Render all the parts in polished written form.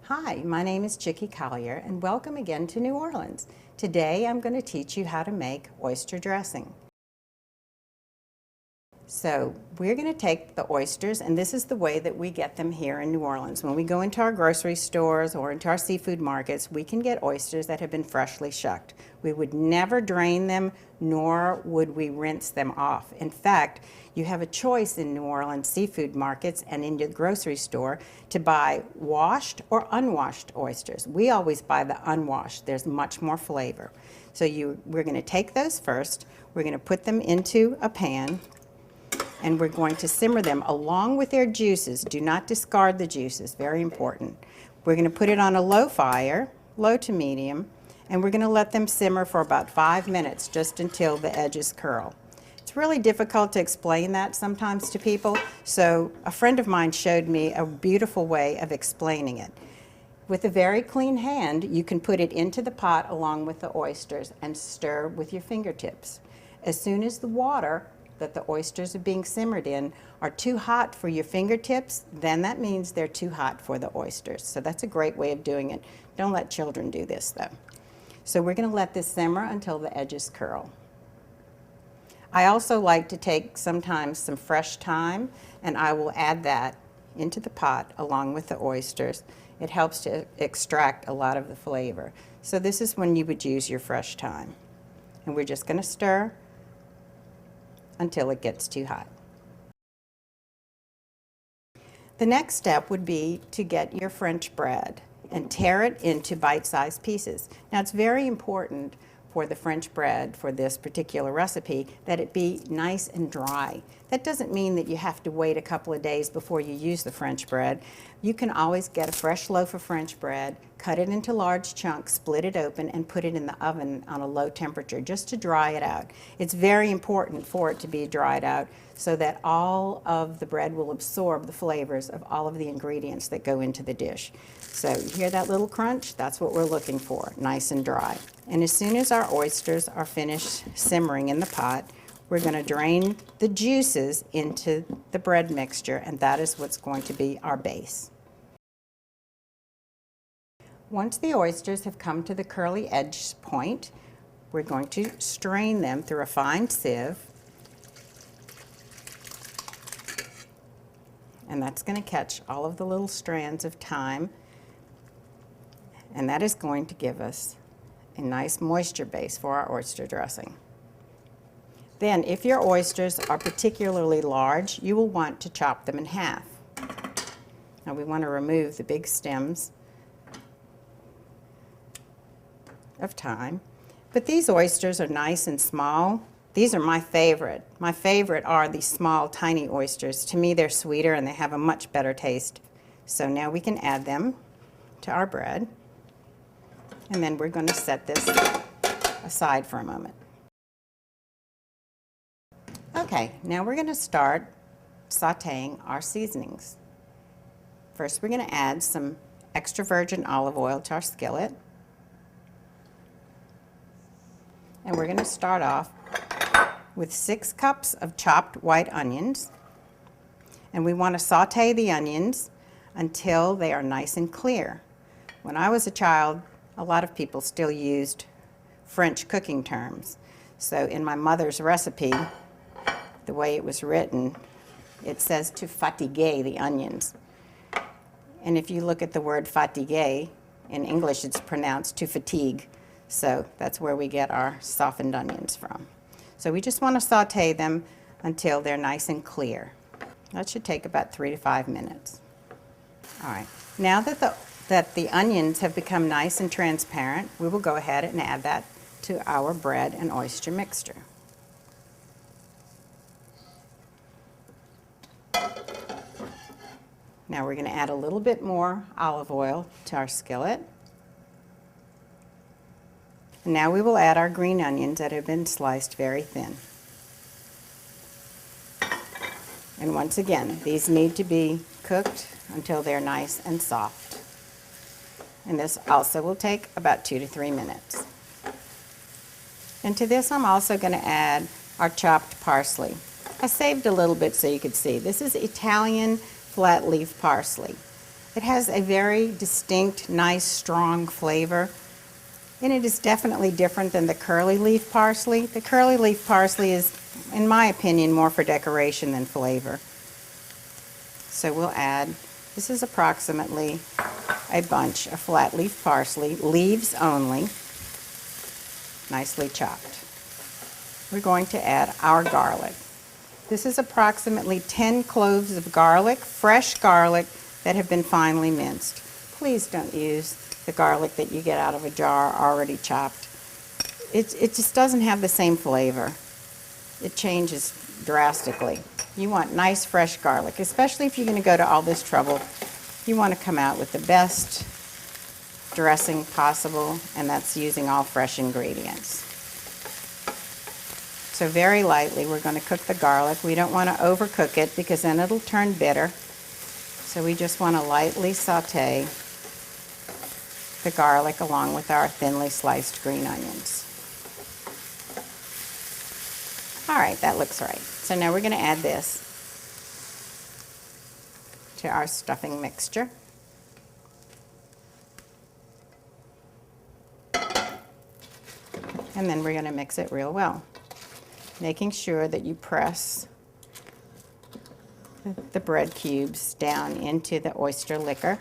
Hi, my name is Chiqui Collier and welcome again to New Orleans. Today I'm going to teach you how to make oyster dressing. So we're going to take the oysters, and this is the way that we get them here in New Orleans. When we go into our grocery stores or into our seafood markets, we can get oysters that have been freshly shucked. We would never drain them, nor would we rinse them off. In fact, you have a choice in New Orleans seafood markets and in your grocery store to buy washed or unwashed oysters. We always buy the unwashed. There's much more flavor. So we're going to take those first. We're going to put them into a pan, and we're going to simmer them along with their juices. Do not discard the juices, very important. We're going to put it on a low fire, low to medium, and we're going to let them simmer for about 5 minutes, just until the edges curl. It's really difficult to explain that sometimes to people, so a friend of mine showed me a beautiful way of explaining it. With a very clean hand, you can put it into the pot along with the oysters and stir with your fingertips. As soon as the water that the oysters are being simmered in are too hot for your fingertips, then that means they're too hot for the oysters. So that's a great way of doing it. Don't let children do this though. So we're going to let this simmer until the edges curl. I also like to take sometimes some fresh thyme, and I will add that into the pot along with the oysters. It helps to extract a lot of the flavor. So this is when you would use your fresh thyme. And we're just going to stir until it gets too hot. The next step would be to get your French bread and tear it into bite-sized pieces. Now it's very important for the French bread for this particular recipe that it be nice and dry. That doesn't mean that you have to wait a couple of days before you use the French bread. You can always get a fresh loaf of French bread, cut it into large chunks, split it open, and put it in the oven on a low temperature just to dry it out. It's very important for it to be dried out so that all of the bread will absorb the flavors of all of the ingredients that go into the dish. So you hear that little crunch? That's what we're looking for, nice and dry. And as soon as our oysters are finished simmering in the pot, we're going to drain the juices into the bread mixture, and that is what's going to be our base. Once the oysters have come to the curly edge point, we're going to strain them through a fine sieve, and that's going to catch all of the little strands of thyme, and that is going to give us a nice moisture base for our oyster dressing. Then, if your oysters are particularly large, you will want to chop them in half. Now we want to remove the big stems of thyme, but these oysters are nice and small. These are my favorite. My favorite are these small, tiny oysters. To me, they're sweeter and they have a much better taste. So now we can add them to our bread, and then we're going to set this aside for a moment. Okay, now we're going to start sauteing our seasonings. First, we're going to add some extra virgin olive oil to our skillet. And we're going to start off with 6 cups of chopped white onions. And we want to saute the onions until they are nice and clear. When I was a child, a lot of people still used French cooking terms. So in my mother's recipe, the way it was written, it says to fatiguer the onions. And if you look at the word fatiguer, in English it's pronounced to fatigue. So that's where we get our softened onions from. So we just want to saute them until they're nice and clear. That should take about 3 to 5 minutes. All right, now that the onions have become nice and transparent, we will go ahead and add that to our bread and oyster mixture. Now we're going to add a little bit more olive oil to our skillet. And now we will add our green onions that have been sliced very thin. And once again, these need to be cooked until they're nice and soft. And this also will take about 2 to 3 minutes. And to this I'm also going to add our chopped parsley. I saved a little bit so you could see. This is Italian flat leaf parsley. It has a very distinct, nice, strong flavor. And it is definitely different than the curly leaf parsley. The curly leaf parsley is, in my opinion, more for decoration than flavor. So we'll add, this is approximately a bunch of flat leaf parsley, leaves only, nicely chopped. We're going to add our garlic. This is approximately 10 cloves of garlic, fresh garlic that have been finely minced. Please don't use the garlic that you get out of a jar already chopped. It just doesn't have the same flavor. It changes drastically. You want nice fresh garlic, especially if you're going to go to all this trouble. You want to come out with the best dressing possible, and that's using all fresh ingredients. So very lightly we're going to cook the garlic. We don't want to overcook it because then it'll turn bitter. So we just want to lightly saute the garlic along with our thinly sliced green onions. All right, that looks right. So now we're going to add this to our stuffing mixture. And then we're going to mix it real well, making sure that you press the bread cubes down into the oyster liquor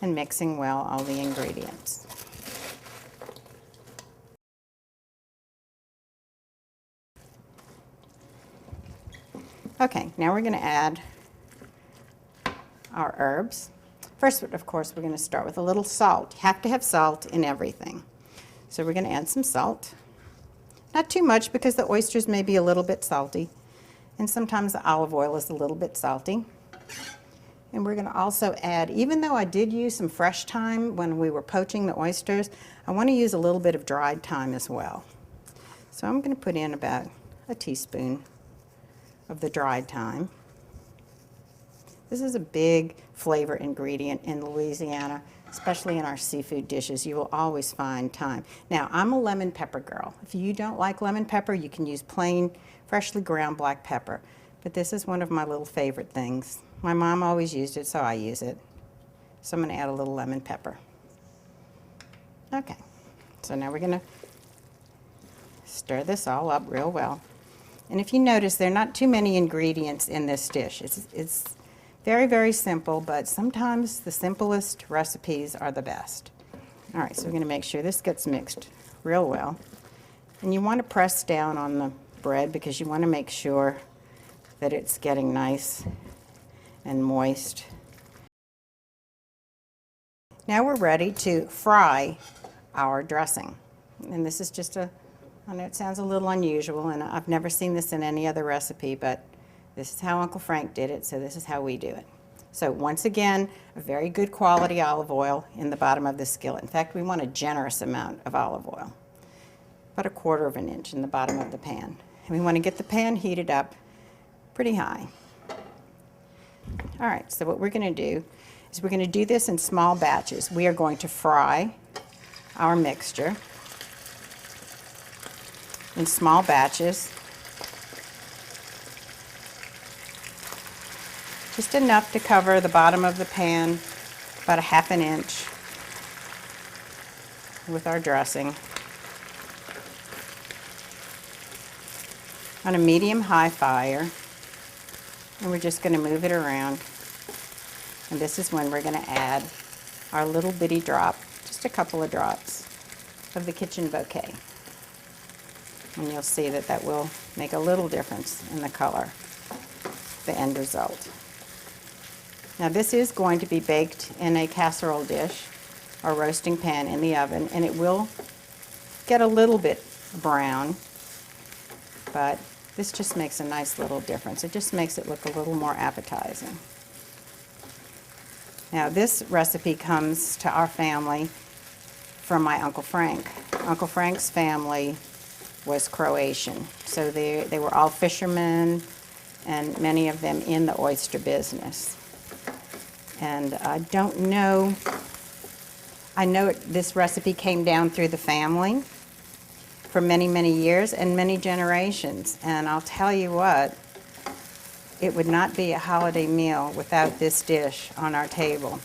and mixing well all the ingredients. Okay, now we're going to add our herbs. First, of course, we're going to start with a little salt. You have to have salt in everything. So we're going to add some salt. Not too much because the oysters may be a little bit salty, and sometimes the olive oil is a little bit salty. And we're going to also add, even though I did use some fresh thyme when we were poaching the oysters, I want to use a little bit of dried thyme as well. So I'm going to put in about a teaspoon of the dried thyme. This is a big flavor ingredient in Louisiana, especially in our seafood dishes. You will always find thyme. Now, I'm a lemon pepper girl. If you don't like lemon pepper, you can use plain, freshly ground black pepper. But this is one of my little favorite things. My mom always used it, so I use it. So I'm going to add a little lemon pepper. Okay, so now we're going to stir this all up real well. And if you notice, there are not too many ingredients in this dish. It's very, very simple, but sometimes the simplest recipes are the best. All right, so we're going to make sure this gets mixed real well. And you want to press down on the bread because you want to make sure that it's getting nice and moist. Now we're ready to fry our dressing. And this is just I know it sounds a little unusual, and I've never seen this in any other recipe, but this is how Uncle Frank did it, so this is how we do it. So once again, a very good quality olive oil in the bottom of the skillet. In fact, we want a generous amount of olive oil, about 1/4 of an inch in the bottom of the pan. And we want to get the pan heated up pretty high. All right, so what we're going to do is we're going to do this in small batches. We are going to fry our mixture in small batches, just enough to cover the bottom of the pan, about 1/2 inch with our dressing. On a medium-high fire, and we're just going to move it around. And this is when we're going to add our little bitty drop, just a couple of drops of the kitchen bouquet. And you'll see that that will make a little difference in the color, the end result. Now this is going to be baked in a casserole dish or roasting pan in the oven, and it will get a little bit brown, but this just makes a nice little difference. It just makes it look a little more appetizing. Now this recipe comes to our family from my Uncle Frank. Uncle Frank's family was Croatian, so they were all fishermen, and many of them in the oyster business. And I don't know, I know this recipe came down through the family for many, many years and many generations, and I'll tell you what, it would not be a holiday meal without this dish on our table.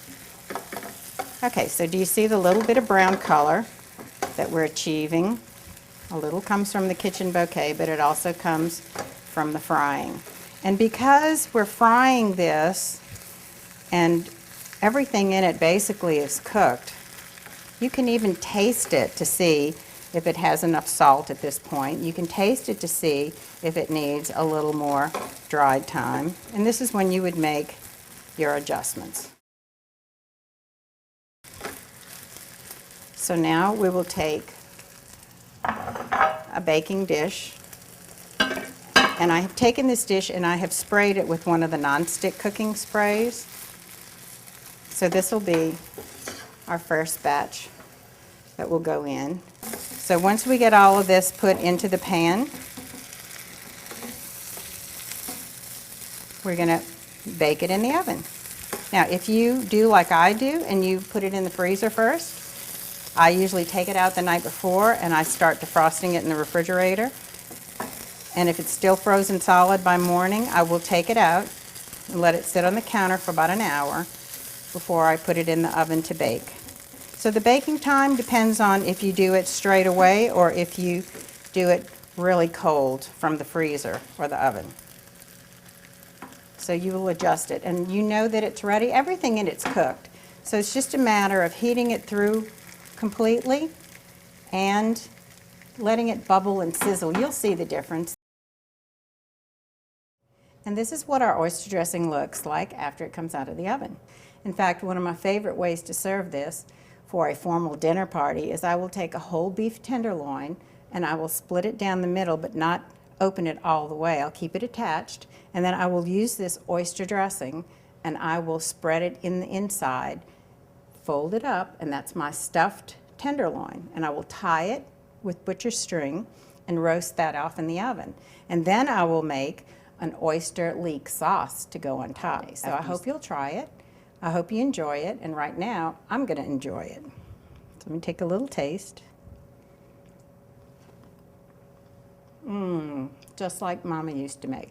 Okay, so do you see the little bit of brown color that we're achieving? A little comes from the kitchen bouquet, but it also comes from the frying. And because we're frying this and everything in it basically is cooked, you can even taste it to see if it has enough salt at this point. You can taste it to see if it needs a little more dried time. And this is when you would make your adjustments. So now we will take a baking dish, and I have taken this dish and I have sprayed it with one of the non-stick cooking sprays. So this will be our first batch that will go in. So once we get all of this put into the pan, we're going to bake it in the oven. Now if you do like I do and you put it in the freezer first, I usually take it out the night before and I start defrosting it in the refrigerator. And if it's still frozen solid by morning, I will take it out and let it sit on the counter for about an hour before I put it in the oven to bake. So the baking time depends on if you do it straight away or if you do it really cold from the freezer or the oven. So you will adjust it and you know that it's ready. Everything in it's cooked. So it's just a matter of heating it through completely and letting it bubble and sizzle. You'll see the difference. And this is what our oyster dressing looks like after it comes out of the oven. In fact, one of my favorite ways to serve this for a formal dinner party is I will take a whole beef tenderloin and I will split it down the middle but not open it all the way. I'll keep it attached, and then I will use this oyster dressing and I will spread it in the inside, fold it up, and that's my stuffed tenderloin, and I will tie it with butcher string and roast that off in the oven. And then I will make an oyster leek sauce to go on top. So I hope you'll try it. I hope you enjoy it, and right now I'm going to enjoy it. So let me take a little taste. Just like Mama used to make.